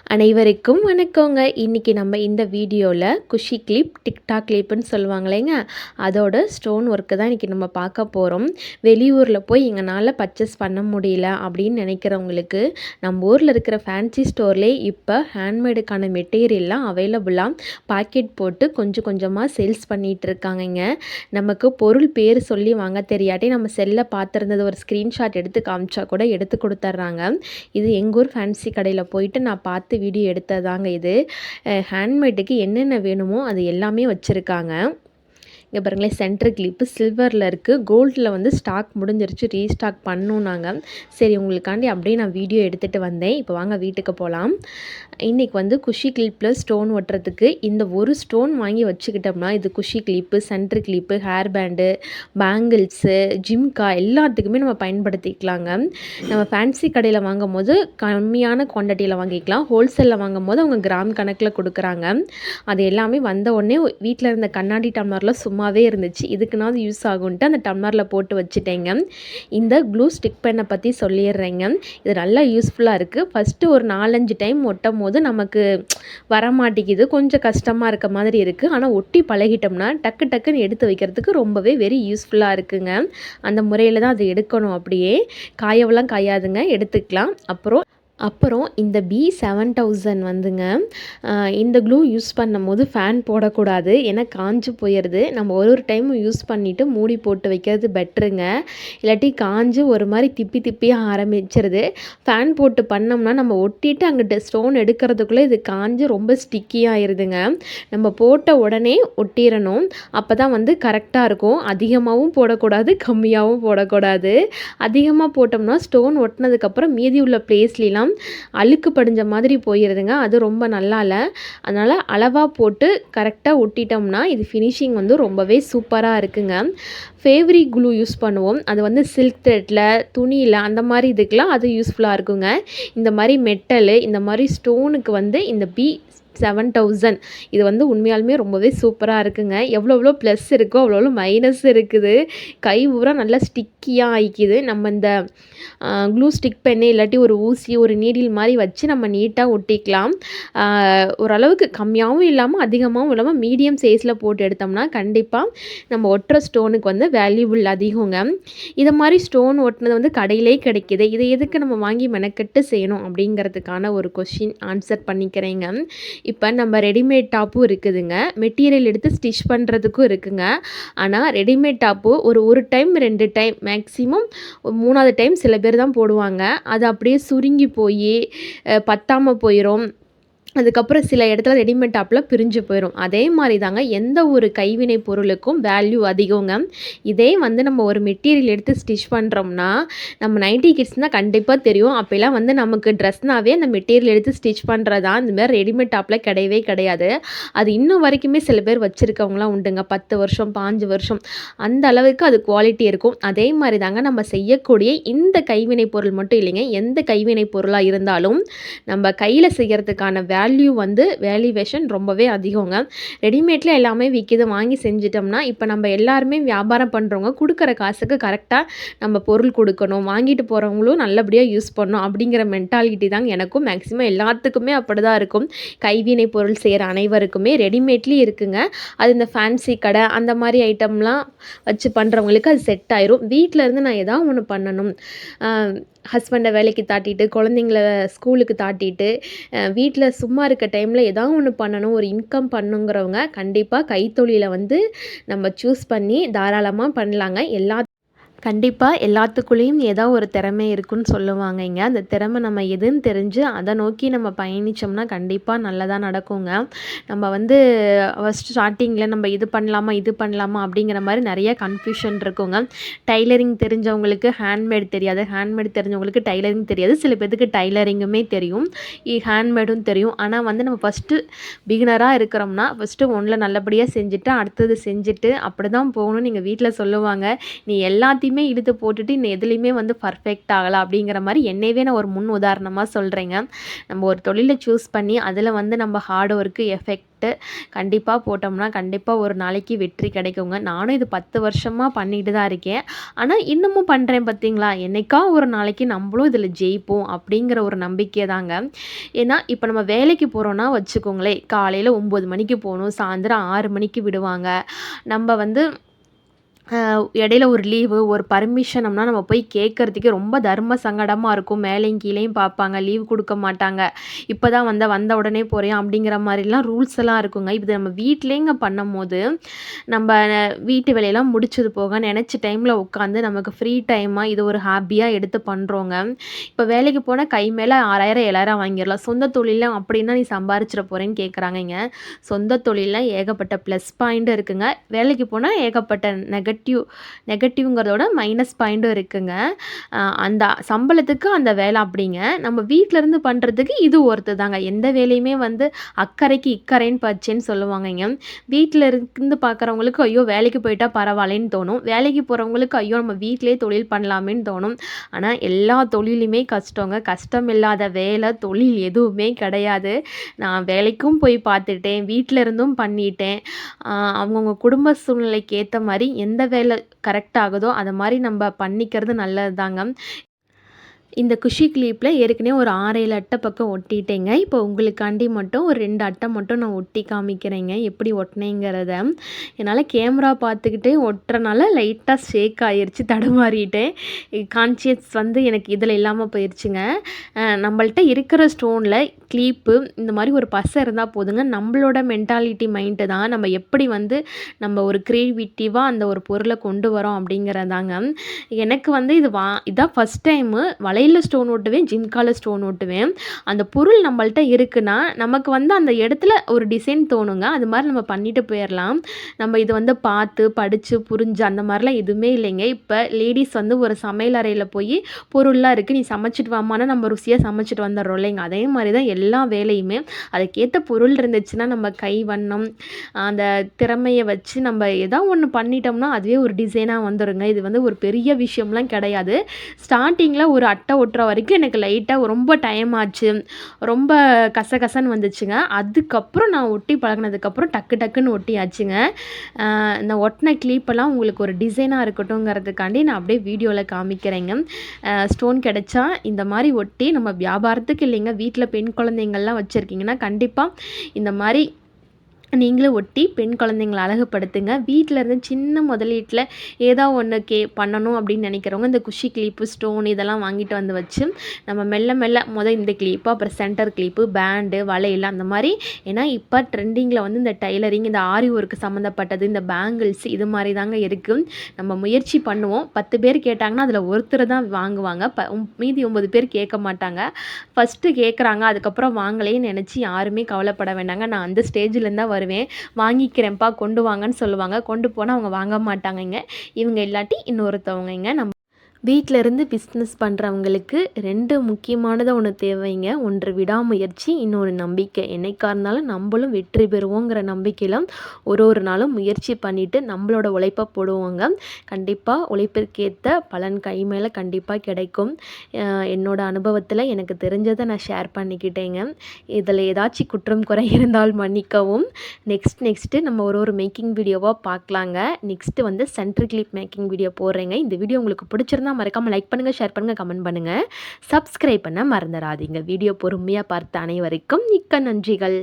அனைவருக்கும் வணக்கங்க. இன்றைக்கி நம்ம இந்த வீடியோவில் குஷி கிளிப் டிக்டாக் கிளிப்புன்னு சொல்லுவாங்களேங்க, அதோட ஸ்டோன் ஒர்க்கு தான் இன்றைக்கி நம்ம பார்க்க போகிறோம். வெளியூரில் போய் எங்களால் பர்ச்சேஸ் பண்ண முடியல அப்படின்னு நினைக்கிறவங்களுக்கு நம்ம ஊரில் இருக்கிற ஃபேன்சி ஸ்டோர்லேயே இப்போ ஹேண்ட்மேடுக்கான மெட்டீரியல்லாம் அவைலபிளாக பாக்கெட் போட்டு கொஞ்சம் கொஞ்சமாக சேல்ஸ் பண்ணிகிட்டு இருக்காங்கங்க. நமக்கு பொருள் பேர் சொல்லி வாங்க தெரியாட்டி நம்ம செல்லை பார்த்துருந்தது ஒரு ஸ்க்ரீன்ஷாட் எடுத்து காமிச்சா கூட எடுத்து கொடுத்துட்றாங்க. இது எங்கள் ஊர் ஃபேன்சி கடையில் போயிட்டு நான் பார்த்து வீடியோ எடுத்ததாங்க இது. ஹேண்ட்மேடுக்கு என்னென்ன வேணுமோ அது எல்லாமே வச்சுருக்காங்க. இங்கே பாருங்களேன், சென்டர் கிளிப்பு சில்வரில் இருக்குது. கோல்டில் வந்து ஸ்டாக் முடிஞ்சிருச்சு, ரீஸ்டாக் பண்ணணும் நாங்கள். சரி, உங்களுக்காண்டி அப்படியே நான் வீடியோ எடுத்துகிட்டு வந்தேன். இப்போ வாங்க வீட்டுக்கு போகலாம். இன்றைக்கி வந்து குஷி கிளிப்பில் ஸ்டோன் ஒட்டுறதுக்கு இந்த ஒரு ஸ்டோன் வாங்கி வச்சுக்கிட்டோம்னா இது குஷி clip, centre clip, hair band, bangles, jhumka எல்லாத்துக்குமே நம்ம பயன்படுத்திக்கலாங்க. நம்ம ஃபேன்சி கடையில் வாங்கும் போது கம்மியான குவான்டிட்டியில் வாங்கிக்கலாம். ஹோல்சேலில் வாங்கும் போது அவங்க கிராம் கணக்கில் கொடுக்குறாங்க. அது எல்லாமே வந்த உடனே வீட்டில் இருந்த கண்ணாடி டம்ளரில் சும்மாவே இருந்துச்சு, இதுக்குனாவது யூஸ் ஆகுன்ட்டு அந்த டம்ளரில் போட்டு வச்சுட்டேங்க. இந்த க்ளூ ஸ்டிக் பென்னை பற்றி சொல்லிடுறேங்க. இது நல்லா யூஸ்ஃபுல்லாக இருக்குது. ஃபஸ்ட்டு ஒரு 4-5 டைம் ஒட்டும் போது நமக்கு வரமாட்டேங்குது, கொஞ்சம் கஷ்டமாக இருக்க மாதிரி இருக்குது. ஆனால் ஒட்டி பழகிட்டோம்னா டக்கு டக்குன்னு எடுத்து வைக்கிறதுக்கு ரொம்பவே வெரி யூஸ்ஃபுல்லாக இருக்குங்க. அந்த முறையில் தான் அது எடுக்கணும். அப்படியே காயவெல்லாம் காயாதுங்க, எடுத்துக்கலாம். அப்புறம் இந்த B7000 வந்துங்க, இந்த க்ளூ யூஸ் பண்ணும்போது ஃபேன் போடக்கூடாது, ஏன்னா காஞ்சு போயிடுது. நம்ம ஒரு டைம் யூஸ் பண்ணிவிட்டு மூடி போட்டு வைக்கிறது பெட்டருங்க. இல்லாட்டி காஞ்சு ஒரு மாதிரி திப்பியாக ஆரம்பிச்சிருது. ஃபேன் போட்டு பண்ணோம்னா நம்ம ஒட்டிட்டு அங்கிட்ட ஸ்டோன் எடுக்கிறதுக்குள்ளே இது காஞ்சு ரொம்ப ஸ்டிக்கியாக ஆயிடுதுங்க. நம்ம போட்ட உடனே ஒட்டிடணும், அப்போ தான் வந்து கரெக்டாக இருக்கும். அதிகமாகவும் போடக்கூடாது, கம்மியாகவும் போடக்கூடாது. அதிகமாக போட்டோம்னா ஸ்டோன் ஒட்டினதுக்கப்புறம் மீதி உள்ள பிளேஸ்லாம் அழுக்கு படிஞ்ச மாதிரி போயிடுதுங்க. அது ரொம்ப நல்லா இல்லை. அதனால் அளவாக போட்டு கரெக்டாக ஒட்டிட்டோம்னா இது ஃபினிஷிங் வந்து ரொம்பவே சூப்பராக இருக்குங்க. ஃபேவரிக் க்ளூ யூஸ் பண்ணுவோம். அது வந்து சில்க் த்ரெட்டில், துணியில், அந்த மாதிரி இதுக்கெலாம் அது யூஸ்ஃபுல்லாக இருக்குங்க. இந்த மாதிரி மெட்டலு, இந்த மாதிரி ஸ்டோனுக்கு வந்து இந்த B7000 இது வந்து உண்மையாலுமே ரொம்பவே சூப்பராக இருக்குங்க. எவ்வளோ ப்ளஸ் இருக்கோ அவ்வளோ மைனஸ் இருக்குது. கை பூரா நல்லா ஸ்டிக்கியாக ஆயிக்குது. நம்ம இந்த க்ளூ ஸ்டிக் பென்னு இல்லாட்டி ஒரு ஊசி, ஒரு நீடில் மாதிரி வச்சு நம்ம நீட்டாக ஒட்டிக்கலாம். ஓரளவுக்கு கம்மியாகவும் இல்லாமல் அதிகமாகவும் இல்லாமல் மீடியம் சைஸில் போட்டு எடுத்தோம்னா கண்டிப்பாக நம்ம ஒட்டுற ஸ்டோனுக்கு வந்து வேல்யூபிள் அதிகங்க. இதை மாதிரி ஸ்டோன் ஒட்டினது வந்து கடையிலே கிடைக்கிது. இதை எதுக்கு நம்ம வாங்கி மெனக்கெட்டு செய்யணும் அப்படிங்கிறதுக்கான ஒரு கொஷின் ஆன்சர் பண்ணிக்கிறேங்க. இப்போ நம்ம ரெடிமேட் டாப்பும் இருக்குதுங்க, மெட்டீரியல் எடுத்து ஸ்டிச் பண்ணுறதுக்கும் இருக்குங்க. ஆனால் ரெடிமேட் டாப்பு ஒரு டைம் 2 டைம் மேக்ஸிமம் 3வது டைம் சில பேர் தான் போடுவாங்க. அது அப்படியே சுருங்கி போய் பத்தாமல் போயிடும். அதுக்கப்புறம் சில இடத்துல ரெடிமேட் டாப்பில் பிரிஞ்சு போயிடும். அதே மாதிரி தாங்க எந்த ஒரு கைவினை பொருளுக்கும் வேல்யூ அதிகங்க. இதே வந்து நம்ம ஒரு மெட்டீரியல் எடுத்து ஸ்டிச் பண்ணுறோம்னா, நம்ம 90 கிட்ஸ்னால் கண்டிப்பாக தெரியும். அப்போலாம் வந்து நமக்கு ட்ரெஸ்னாவே அந்த மெட்டீரியல் எடுத்து ஸ்டிச் பண்ணுறதா, இந்த மாதிரி ரெடிமேட் டாப்பில் கிடையவே கிடையாது. அது இன்னும் வரைக்குமே சில பேர் வச்சுருக்கவங்களாம் உண்டுங்க. 10 வருஷம் 5 வருஷம் அந்த அளவுக்கு அது குவாலிட்டி இருக்கும். அதே மாதிரி தாங்க நம்ம செய்யக்கூடிய இந்த கைவினை பொருள் மட்டும் இல்லைங்க, எந்த கைவினை பொருளாக இருந்தாலும் நம்ம கையில் செய்கிறதுக்கான வேல்யூ வந்து வேல்யூவேஷன் ரொம்பவே அதிகங்க. ரெடிமேடில் எல்லாமே விற்கிது, வாங்கி செஞ்சிட்டோம்னா இப்போ நம்ம எல்லாருமே வியாபாரம் பண்ணுறவங்க கொடுக்குற காசுக்கு கரெக்டாக நம்ம பொருள் கொடுக்கணும், வாங்கிட்டு போகிறவங்களும் நல்லபடியாக யூஸ் பண்ணணும் அப்படிங்கிற மென்டாலிட்டி தாங்க எனக்கும் மேக்ஸிமம் எல்லாத்துக்குமே அப்படி தான் இருக்கும். கைவினை பொருள் செய்கிற அனைவருக்குமே ரெடிமேட்லேயும் இருக்குங்க. அது இந்த ஃபேன்சி கடை அந்த மாதிரி ஐட்டம்லாம் வச்சு பண்ணுறவங்களுக்கு அது செட் ஆயிரும். வீட்டில் இருந்து நான் எதாவது ஒன்று பண்ணணும், ஹஸ்பண்டை வேலைக்கு தாட்டிட்டு, குழந்தைங்கள ஸ்கூலுக்கு தாட்டிட்டு, வீட்டில் சும்மா இருக்க டைமில் ஏதாவது ஒன்று பண்ணணும், ஒரு இன்கம் பண்ணுங்கிறவங்க கண்டிப்பாக கைத்தொழிலை வந்து நம்ம சூஸ் பண்ணி தாராளமாக பண்ணலாங்க. கண்டிப்பாக எல்லாத்துக்குள்ளேயும் ஏதோ ஒரு திறமை இருக்குன்னு சொல்லுவாங்கங்க. அந்த திறமை நம்ம எதுன்னு தெரிஞ்சு அதை நோக்கி நம்ம பயணித்தோம்னா கண்டிப்பாக நல்லதாக நடக்குங்க. நம்ம வந்து ஃபஸ்ட்டு ஸ்டார்டிங்கில் நம்ம இது பண்ணலாமா அப்படிங்கிற மாதிரி நிறைய கன்ஃபியூஷன் இருக்குங்க. டைலரிங் தெரிஞ்சவங்களுக்கு ஹேண்ட்மேட் தெரியாது, ஹேண்ட்மேட் தெரிஞ்சவங்களுக்கு டைலரிங் தெரியாது. சில பேருக்கு டைலரிங்குமே தெரியும், ஹேண்ட்மேடும் தெரியும். ஆனால் வந்து நம்ம ஃபஸ்ட்டு பிகினராக இருக்கிறோம்னா ஃபஸ்ட்டு ஒன்றில் நல்லபடியாக செஞ்சுட்டு அடுத்தது செஞ்சுட்டு அப்படி தான் போகணும்னு எங்கள் வீட்டில் சொல்லுவாங்க. நீ எல்லாத்தையும் எதுலேயுமே இழுத்து போட்டுட்டு இன்னும் எதுலேயுமே வந்து பர்ஃபெக்ட் ஆகலை அப்படிங்கிற மாதிரி என்னையவே நான் ஒரு முன் உதாரணமாக சொல்கிறேங்க. நம்ம ஒரு தொழிலை சூஸ் பண்ணி அதில் வந்து நம்ம ஹார்ட் ஒர்க்கு எஃபெக்ட் கண்டிப்பாக போட்டோம்னா கண்டிப்பாக ஒரு நாளைக்கு வெற்றி கிடைக்குங்க. நானும் இது 10 வருஷமாக பண்ணிட்டு தான் இருக்கேன். ஆனால் இன்னமும் பண்ணுறேன் பார்த்தீங்களா, என்னைக்கா ஒரு நாளைக்கு நம்மளும் இதில் ஜெயிப்போம் அப்படிங்கிற ஒரு நம்பிக்கை தாங்க. ஏன்னா இப்போ நம்ம வேலைக்கு போகிறோன்னா வச்சுக்கோங்களேன், காலையில் 9 மணிக்கு போகணும், சாயந்தரம் 6 மணிக்கு விடுவாங்க. நம்ம வந்து இடையில ஒரு லீவு, ஒரு பர்மிஷனம்னா நம்ம போய் கேட்கறதுக்கே ரொம்ப தர்ம சங்கடமாக இருக்கும். மேலேயும் கீழேயும் பார்ப்பாங்க, லீவ் கொடுக்க மாட்டாங்க. இப்போ தான் வந்த உடனே போறியா அப்படிங்கிற மாதிரிலாம் ரூல்ஸ் எல்லாம் இருக்குங்க. இது நம்ம வீட்லேங்க பண்ணும்போது நம்ம வீட்டு வேலையெல்லாம் முடிச்சது போக நினச்ச டைமில் உட்காந்து நமக்கு ஃப்ரீ டைமாக இது ஒரு ஹாபியாக எடுத்து பண்ணுறோங்க. இப்போ வேலைக்கு போனால் கை மேலே 6000 7000 வாங்கிடலாம். சொந்த தொழிலில் அப்படின்னா நீ சம்பாரிச்சிட போகிறேன்னு கேட்குறாங்கங்க. சொந்த தொழிலில் ஏகப்பட்ட ப்ளஸ் பாயிண்ட் இருக்குங்க. வேலைக்கு போனால் ஏகப்பட்ட நெகட்டிவ்ங்கிறதோட மைனஸ் பாயிண்ட்டும் இருக்குங்க. அந்த சம்பளத்துக்கு அந்த வேலை அப்படிங்க. நம்ம வீட்டிலேருந்து பண்ணுறதுக்கு இது ஒர்த்து தாங்க. எந்த வேலையுமே வந்து அக்கறைக்கு இக்கரைன்னு பச்சேன்னு சொல்லுவாங்கங்க. வீட்டில் இருந்து பார்க்குறவங்களுக்கு ஐயோ வேலைக்கு போயிட்டா பரவாயில்லைன்னு தோணும். வேலைக்கு போகிறவங்களுக்கு ஐயோ நம்ம வீட்டிலே தொழில் பண்ணலாமேன்னு தோணும். ஆனால் எல்லா தொழிலுமே கஷ்டங்க. கஷ்டம் இல்லாத வேலை தொழில் எதுவுமே கிடையாது. நான் வேலைக்கும் போய் பார்த்துட்டேன், வீட்டில் இருந்தும் பண்ணிட்டேன். அவங்கவுங்க குடும்ப சூழ்நிலைக்கு ஏற்ற மாதிரி எந்த வேலை கரெக்ட் ஆகுதோ அதை மாதிரி நம்ம பண்ணிக்கிறது நல்லது தாங்க. இந்த குஷி கிளிப்பில் ஏற்கனவே ஒரு 6 7 அட்டை பக்கம் ஒட்டிட்டேங்க. இப்போ உங்களுக்காண்டி மட்டும் ஒரு 2 அட்டை மட்டும் நான் ஒட்டி காமிக்கிறேங்க எப்படி ஒட்டினேங்கிறத. என்னால் கேமரா பார்த்துக்கிட்டே ஒட்டுறனால லைட்டாக ஷேக் ஆகிருச்சு, தடுமாறிட்டேன். கான்சியஸ் வந்து எனக்கு இதில் இல்லாமல் போயிடுச்சுங்க. நம்மள்ட்ட இருக்கிற ஸ்டோனில் கிளிப்பு இந்த மாதிரி ஒரு பசை இருந்தால் போதுங்க. நம்மளோட மென்டாலிட்டி மைண்டு தான் நம்ம எப்படி வந்து நம்ம ஒரு க்ரியேட்டிவாக அந்த ஒரு பொருளை கொண்டு வரோம் அப்படிங்கிறதாங்க. எனக்கு வந்து இதான் ஃபஸ்ட் டைமு வளையல் ஸ்டோன் ஒட்டுவேன், ஜிம்கால ஸ்டோன் ஒட்டுவேன். அந்த பொருள் நம்மள்ட்ட இருக்குன்னா நமக்கு வந்து அந்த இடத்துல ஒரு டிசைன் தோணுங்க. அது மாதிரி நம்ம பண்ணிட்டு போயிடலாம். நம்ம இது வந்து பார்த்து படித்து புரிஞ்சு அந்த மாதிரிலாம் எதுவுமே இல்லைங்க. இப்போ லேடிஸ் வந்து ஒரு சமையல் அறையில் போய் பொருள்லாம் இருக்குது, நீ சமைச்சிட்டு வாமானா நம்ம ருசியாக சமைச்சிட்டு வந்துடுறோம் இல்லைங்க. அதே மாதிரி தான் எல்லா வேலையுமே அதுக்கேற்ற பொருள் இருந்துச்சுன்னா நம்ம கை வண்ணம் அந்த திறமையை வச்சு நம்ம ஏதாவது ஒன்று பண்ணிட்டோம்னா அதுவே ஒரு டிசைனாக வந்துடுங்க. இது வந்து ஒரு பெரிய விஷயம்லாம் கிடையாது. ஸ்டார்டிங்கில் ஒரு அட்டை ஒட்டுற வரைக்கும் எனக்கு லைட்டாக ரொம்ப டைம் ஆச்சு, ரொம்ப கசகசன்னு வந்துச்சுங்க. அதுக்கப்புறம் நான் ஒட்டி பழகினதுக்கப்புறம் டக்கு டக்குன்னு ஒட்டியாச்சுங்க. இந்த ஒட்டின கிளிப்பெல்லாம் உங்களுக்கு ஒரு டிசைனாக இருக்கட்டும்ங்கிறதுக்காண்டி நான் அப்படியே வீடியோவில் காமிக்கிறேங்க. ஸ்டோன் கிடைச்சா இந்த மாதிரி ஒட்டி நம்ம வியாபாரத்துக்கு இல்லைங்க, வீட்டில் பெண் குழந்தைங்கள்லாம் வச்சுருக்கீங்கன்னா கண்டிப்பாக இந்த மாதிரி நீங்களும் ஒட்டி பெண் குழந்தைங்களை அழகுப்படுத்துங்க. வீட்டில் இருந்து சின்ன முதலீட்டில் ஏதோ ஒன்று பண்ணணும் அப்படின்னு நினைக்கிறவங்க இந்த குஷி கிளிப்பு, ஸ்டோன் இதெல்லாம் வாங்கிட்டு வந்து வச்சு நம்ம மெல்ல மெல்ல இந்த கிளிப்பு, அப்புறம் சென்டர் கிளிப்பு, பேண்டு, வளையல் அந்த மாதிரி. ஏன்னா இப்போ ட்ரெண்டிங்கில் வந்து இந்த டைலரிங், இந்த ஆரி ஒர்க்கு சம்மந்தப்பட்டது, இந்த பேங்கிள்ஸ் இது மாதிரி தாங்க இருக்குது. நம்ம முயற்சி பண்ணுவோம். 10 பேர் கேட்டாங்கன்னா அதில் ஒருத்தர் தான் வாங்குவாங்க, மீதி 9 பேர் கேட்க மாட்டாங்க. ஃபஸ்ட்டு கேட்குறாங்க, அதுக்கப்புறம் வாங்கலேன்னு நினச்சி யாருமே கவலைப்பட வேண்டாங்க. நான் அந்த ஸ்டேஜில் தான் வருவேன். வாங்கிக்கிறேன்ப்பா கொண்டு வாங்கன்னு சொல்லுவாங்க. கொண்டு போனால் அவங்க வாங்க மாட்டாங்கங்க. இவங்க இல்லாட்டி இன்னொருத்தவங்கங்க. நம்ம வீட்டில் இருந்து பிஸ்னஸ் பண்ணுறவங்களுக்கு 2 முக்கியமானதாக ஒன்று தேவைங்க. ஒன்று விடாமுயற்சி, இன்னொரு நம்பிக்கை. என்னைக்கா இருந்தாலும் நம்மளும் வெற்றி பெறுவோங்கிற நம்பிக்கையில் ஒரு நாளும் முயற்சி பண்ணிவிட்டு நம்மளோட உழைப்பை போடுவோங்க. கண்டிப்பாக உழைப்பிற்கேற்ற பலன் கை மேலே கண்டிப்பாக கிடைக்கும். என்னோட அனுபவத்தில் எனக்கு தெரிஞ்சதை நான் ஷேர் பண்ணிக்கிட்டேங்க. இதில் ஏதாச்சும் குற்றம் குறை இருந்தால் மன்னிக்கவும். நெக்ஸ்ட்டு நம்ம ஒரு மேக்கிங் வீடியோவாக பார்க்கலாங்க. நெக்ஸ்ட்டு வந்து சென்டர் கிளிப் மேக்கிங் வீடியோ போடுறேங்க. இந்த வீடியோ உங்களுக்கு பிடிச்சிருந்தா மறக்காமல் லைக் பண்ணுங்கள், ஷேர் பண்ணுங்கள், கமெண்ட் பண்ணுங்கள், சப்ஸ்கிரைப் பண்ண மறந்துடாதீங்க. வீடியோ பொறுமையாக பார்த்த அனைவருக்கும் மிக்க நன்றிகள்.